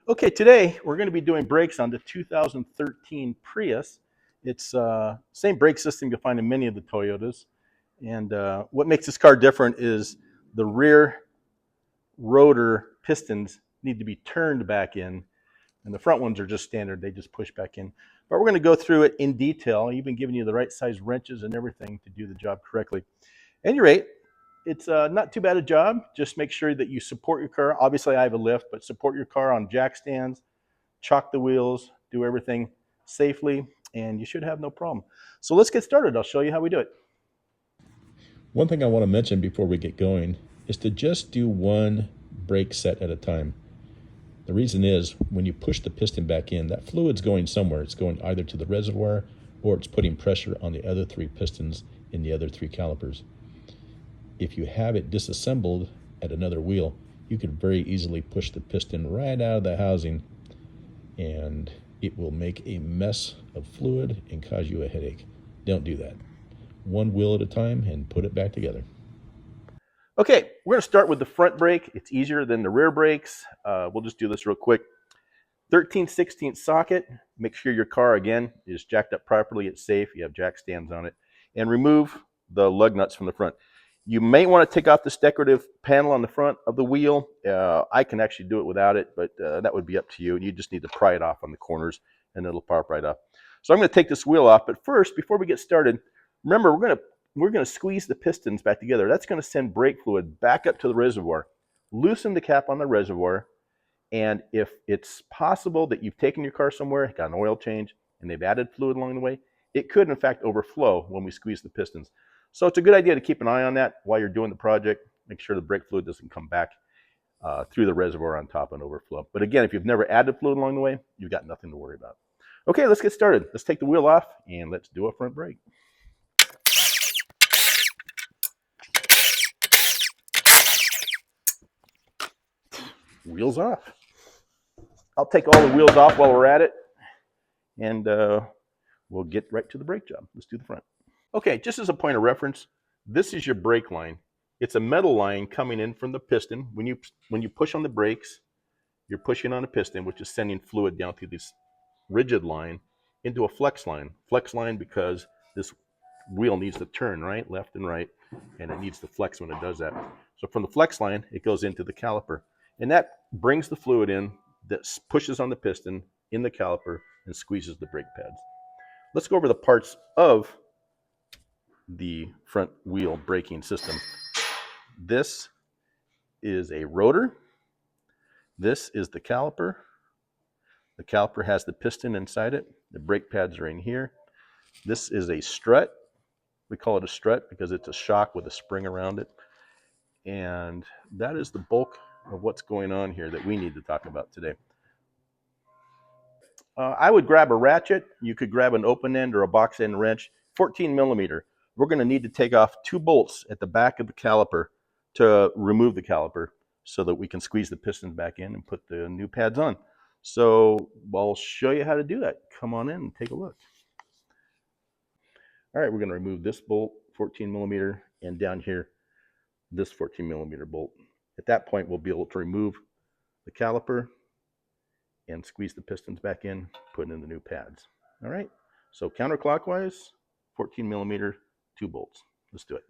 Okay, today we're going to be doing brakes on the 2013 Prius. It's same brake system you'll find in many of the Toyotas. And what makes this car different is the rear rotor pistons need to be turned back in, and the front ones are just standard. They just push back in. But we're going to go through it in detail, even giving you the right size wrenches and everything to do the job correctly. At any rate, it's not too bad a job. Just make sure that you support your car. Obviously, I have a lift, but support your car on jack stands, chalk the wheels, do everything safely, and you should have no problem. So let's get started. I'll show you how we do it. One thing I want to mention before we get going is to just do one brake set at a time. The reason is when you push the piston back in, that fluid's going somewhere. It's going either to the reservoir or it's putting pressure on the other three pistons in the other three calipers. If you have it disassembled at another wheel, you could very easily push the piston right out of the housing and it will make a mess of fluid and cause you a headache. Don't do that. One wheel at a time and put it back together. Okay, we're going to start with the front brake. It's easier than the rear brakes. We'll just do this real quick. 13/16 socket. Make sure your car, again, is jacked up properly. It's safe. You have jack stands on it. And remove the lug nuts from the front. You may want to take off this decorative panel on the front of the wheel. I can actually do it without it, but that would be up to you. You just need to pry it off on the corners, and it'll pop right off. So I'm going to take this wheel off. But first, before we get started, remember we're going to squeeze the pistons back together. That's going to send brake fluid back up to the reservoir. Loosen the cap on the reservoir, and if it's possible that you've taken your car somewhere, got an oil change, and they've added fluid along the way, it could in fact overflow when we squeeze the pistons. So it's a good idea to keep an eye on that while you're doing the project. Make sure the brake fluid doesn't come back through the reservoir on top and overflow. But again, if you've never added fluid along the way, you've got nothing to worry about. Okay, let's get started. Let's take the wheel off and let's do a front brake. Wheels off. I'll take all the wheels off while we're at it, and we'll get right to the brake job. Let's do the front. Okay, just as a point of reference, this is your brake line. It's a metal line coming in from the piston. When you push on the brakes, you're pushing on a piston, which is sending fluid down through this rigid line into a flex line. Flex line because this wheel needs to turn right, left, and right, and it needs to flex when it does that. So from the flex line, it goes into the caliper, and that brings the fluid in that pushes on the piston in the caliper and squeezes the brake pads. Let's go over the parts of the front wheel braking system. This is a rotor. This is the caliper. The caliper has the piston inside it. The brake pads are in here. This is a strut. We call it a strut because it's a shock with a spring around it. And that is the bulk of what's going on here that we need to talk about today. I would grab a ratchet. You could grab an open end or a box end wrench, 14 millimeter. We're going to need to take off 2 bolts at the back of the caliper to remove the caliper so that we can squeeze the pistons back in and put the new pads on. So I'll show you how to do that. Come on in and take a look. All right, we're going to remove this bolt, 14 millimeter, and down here, this 14 millimeter bolt. At that point, we'll be able to remove the caliper and squeeze the pistons back in, put in the new pads. All right, so counterclockwise, 14 millimeter, 2 bolts. Let's do it.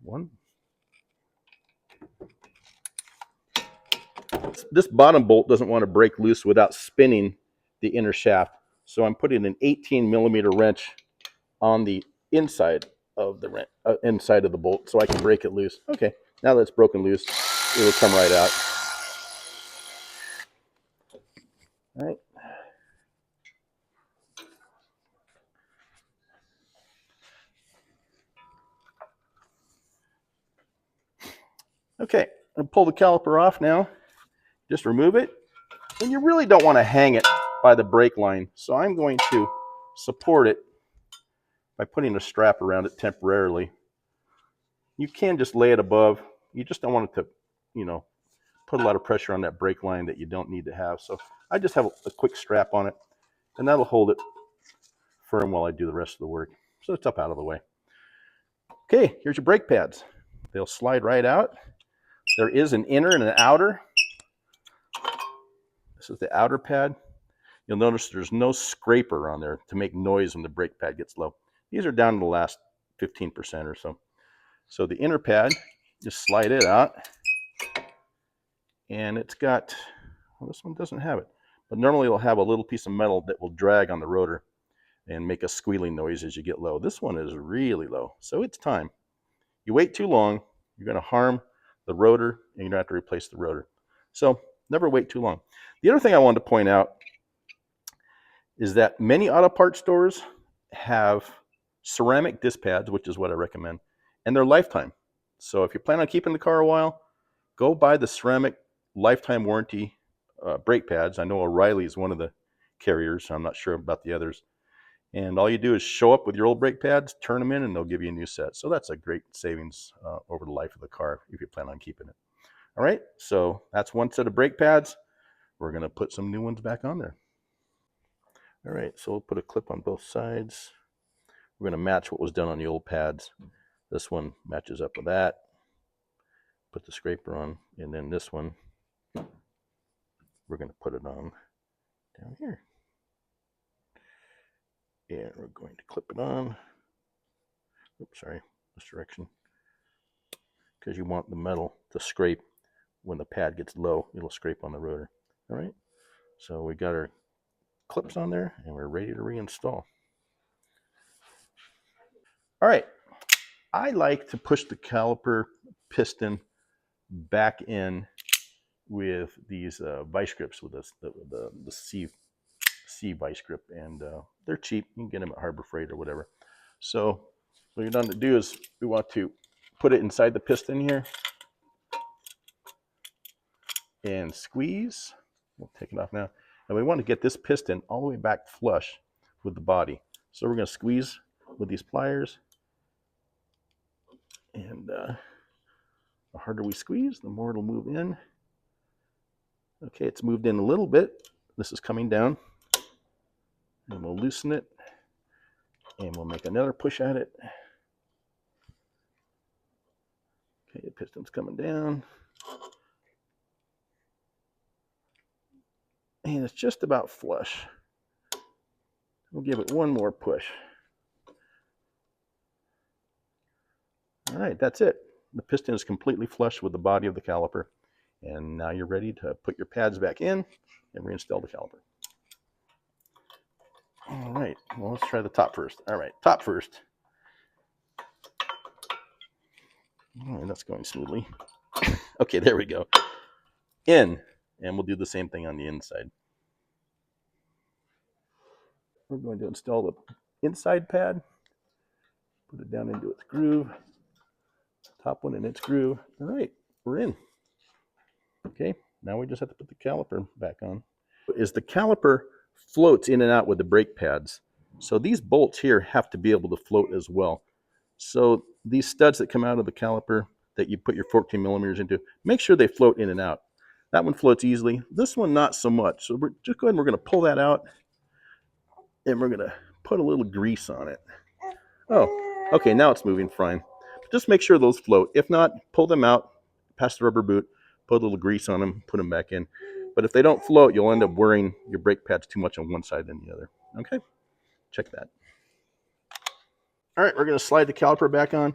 One. This bottom bolt doesn't want to break loose without spinning the inner shaft. So I'm putting an 18 millimeter wrench on the inside of the inside of the bolt so I can break it loose. Okay, now that it's broken loose, it'll come right out. All right. Okay, I'll pull the caliper off now. Just remove it. And you really don't want to hang it by the brake line. So I'm going to support it by putting a strap around it temporarily. You can just lay it above. You just don't want it to, put a lot of pressure on that brake line that you don't need to have. So I just have a quick strap on it, and that'll hold it firm while I do the rest of the work. So it's up out of the way. Okay, here's your brake pads. They'll slide right out. There is an inner and an outer. This is the outer pad. You'll notice there's no scraper on there to make noise when the brake pad gets low. These are down to the last 15% or so. So the inner pad, just slide it out. And it's got, well, this one doesn't have it, but normally it'll have a little piece of metal that will drag on the rotor and make a squealing noise as you get low. This one is really low, so it's time. You wait too long, you're going to harm the rotor, and you're going to have to replace the rotor. So never wait too long. The other thing I wanted to point out is that many auto parts stores have ceramic disc pads, which is what I recommend, and they're lifetime. So if you plan on keeping the car a while, go buy the ceramic lifetime warranty brake pads. I know O'Reilly is one of the carriers. I'm not sure about the others. And all you do is show up with your old brake pads, turn them in, and they'll give you a new set. So that's a great savings over the life of the car if you plan on keeping it. All right, so that's one set of brake pads. We're going to put some new ones back on there. All right, so we'll put a clip on both sides. We're going to match what was done on the old pads. This one matches up with that. Put the scraper on, and then this one, we're going to put it on down here. And we're going to clip it on. Oops, sorry, this direction. Because you want the metal to scrape when the pad gets low, it'll scrape on the rotor. All right, so we got our clips on there and we're ready to reinstall. All right, I like to push the caliper piston back in with these vice grips with the C vice grip, and they're cheap. You can get them at Harbor Freight or whatever. So what you're going to do is we want to put it inside the piston here and squeeze. We'll take it off now. And we want to get this piston all the way back flush with the body. So we're going to squeeze with these pliers. And the harder we squeeze, the more it'll move in. Okay, it's moved in a little bit. This is coming down. And we'll loosen it. And we'll make another push at it. Okay, the piston's coming down. And it's just about flush. We'll give it one more push. All right, that's it. The piston is completely flush with the body of the caliper. And now you're ready to put your pads back in and reinstall the caliper. All right, well, let's try the top first. All right, top first. All right, that's going smoothly. Okay, there we go. In, and we'll do the same thing on the inside. We're going to install the inside pad. Put it down into its groove. Top one in its groove. All right, we're in. Okay, now we just have to put the caliper back on. Is the caliper floats in and out with the brake pads. So these bolts here have to be able to float as well. So these studs that come out of the caliper that you put your 14 millimeters into, make sure they float in and out. That one floats easily. This one, not so much. So we're just go ahead and we're going to pull that out. And we're going to put a little grease on it. Oh, okay, now it's moving fine. Just make sure those float. If not, pull them out, pass the rubber boot, put a little grease on them, put them back in. But if they don't float, you'll end up wearing your brake pads too much on one side than the other. Okay, check that. All right, we're going to slide the caliper back on.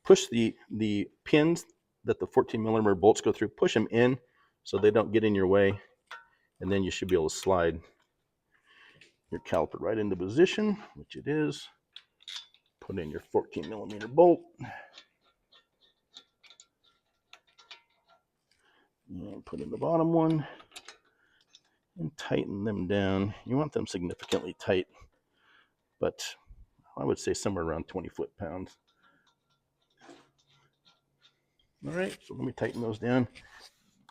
Push the pins that the 14 millimeter bolts go through, push them in so they don't get in your way. And then you should be able to slide your caliper right into position, which it is. Put in your 14 millimeter bolt. And put in the bottom one. And tighten them down. You want them significantly tight, but I would say somewhere around 20 foot-pounds. All right, so let me tighten those down.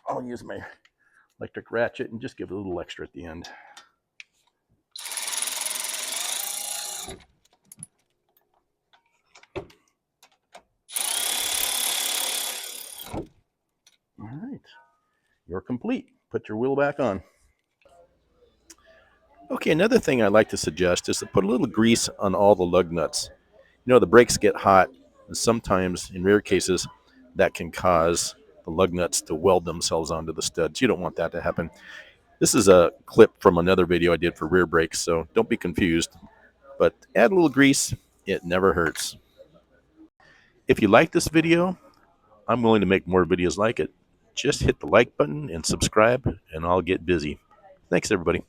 I'll use my electric ratchet and just give it a little extra at the end. All right, you're complete. Put your wheel back on. Okay, another thing I'd like to suggest is to put a little grease on all the lug nuts. You know, the brakes get hot, and sometimes, in rare cases, that can cause the lug nuts to weld themselves onto the studs. You don't want that to happen. This is a clip from another video I did for rear brakes, so don't be confused. But add a little grease, it never hurts. If you like this video, I'm willing to make more videos like it. Just hit the like button and subscribe, and I'll get busy. Thanks, everybody.